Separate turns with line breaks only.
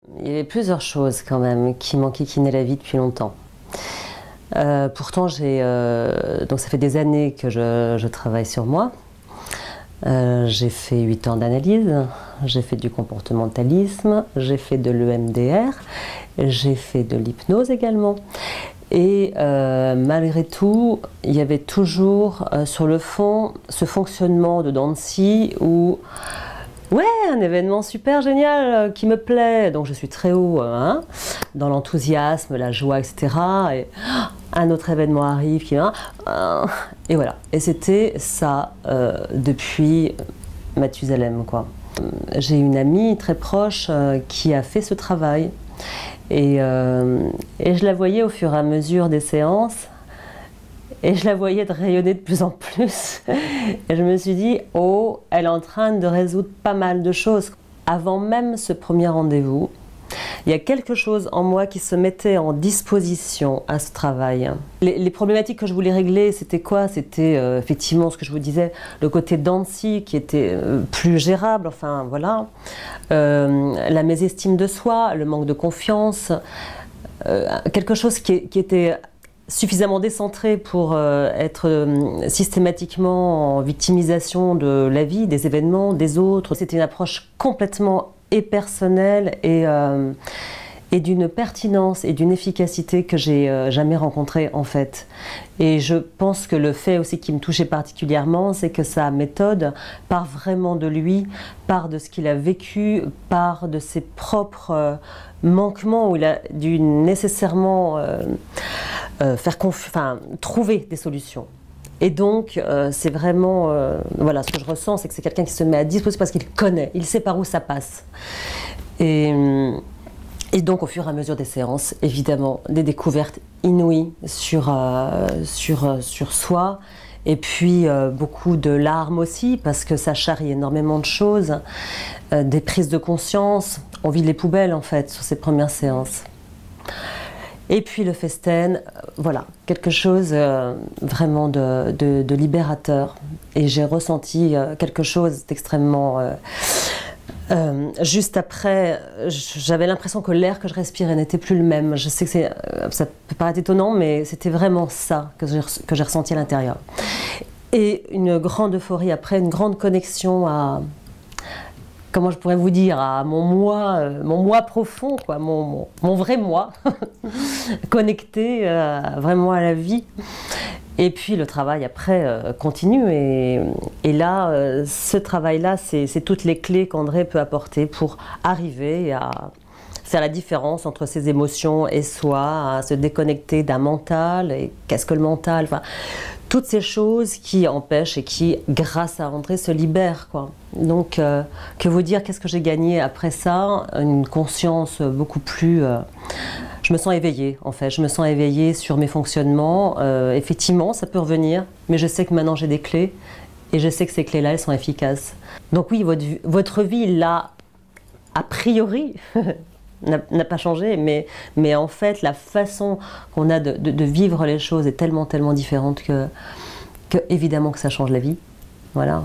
Il y avait plusieurs choses quand même qui m'enquiquinaient la vie depuis longtemps. Pourtant, donc ça fait des années que je travaille sur moi. J'ai fait 8 ans d'analyse, j'ai fait du comportementalisme, j'ai fait de l'EMDR, j'ai fait de l'hypnose également. Et malgré tout, il y avait toujours sur le fond ce fonctionnement de dents de scie où ouais, un événement super génial qui me plaît, donc je suis très haut hein, dans l'enthousiasme, la joie, etc. Et un autre événement arrive qui va, et voilà. Et c'était ça depuis Mathusalem, quoi. J'ai une amie très proche qui a fait ce travail et je la voyais au fur et à mesure des séances. Et je la voyais de rayonner de plus en plus. Et je me suis dit, oh, elle est en train de résoudre pas mal de choses. Avant même ce premier rendez-vous, il y a quelque chose en moi qui se mettait en disposition à ce travail. Les problématiques que je voulais régler, c'était quoi? C'était effectivement ce que je vous disais, le côté dents de scie qui était plus gérable, enfin voilà. La mésestime de soi, le manque de confiance, quelque chose qui était suffisamment décentré pour être systématiquement en victimisation de la vie, des événements, des autres. C'était une approche complètement personnelle et d'une pertinence et d'une efficacité que j'ai jamais rencontrée en fait. Et je pense que le fait aussi qui me touchait particulièrement, c'est que sa méthode part vraiment de lui, part de ce qu'il a vécu, part de ses propres manquements où il a dû nécessairement trouver des solutions. Et donc, c'est vraiment, voilà, ce que je ressens, c'est que c'est quelqu'un qui se met à disposition parce qu'il connaît, il sait par où ça passe. Et donc, au fur et à mesure des séances, évidemment, des découvertes inouïes sur soi. Et puis, beaucoup de larmes aussi, parce que ça charrie énormément de choses. Des prises de conscience. On vide les poubelles, en fait, sur ces premières séances. Et puis le festen, voilà, quelque chose vraiment de libérateur. Et j'ai ressenti quelque chose d'extrêmement... juste après, j'avais l'impression que l'air que je respirais n'était plus le même. Je sais que ça peut paraître étonnant, mais c'était vraiment ça que j'ai ressenti à l'intérieur. Et une grande euphorie après, une grande connexion à... Comment je pourrais vous dire, à mon moi profond, quoi, mon vrai moi, connecté vraiment à la vie. Et puis le travail après continue. Et là, ce travail-là, c'est toutes les clés qu'André peut apporter pour arriver à faire la différence entre ses émotions et soi, à se déconnecter d'un mental. Et qu'est-ce que le mental? Enfin, toutes ces choses qui empêchent et qui, grâce à André, se libèrent, quoi. Donc, que vous dire, qu'est-ce que j'ai gagné après ça? Une conscience beaucoup plus... je me sens éveillée, en fait. Je me sens éveillée sur mes fonctionnements. Effectivement, ça peut revenir, mais je sais que maintenant j'ai des clés et je sais que ces clés-là, elles sont efficaces. Donc oui, votre vie, là, a priori... n'a pas changé, mais en fait la façon qu'on a de vivre les choses est tellement différente que évidemment que ça change la vie. Voilà.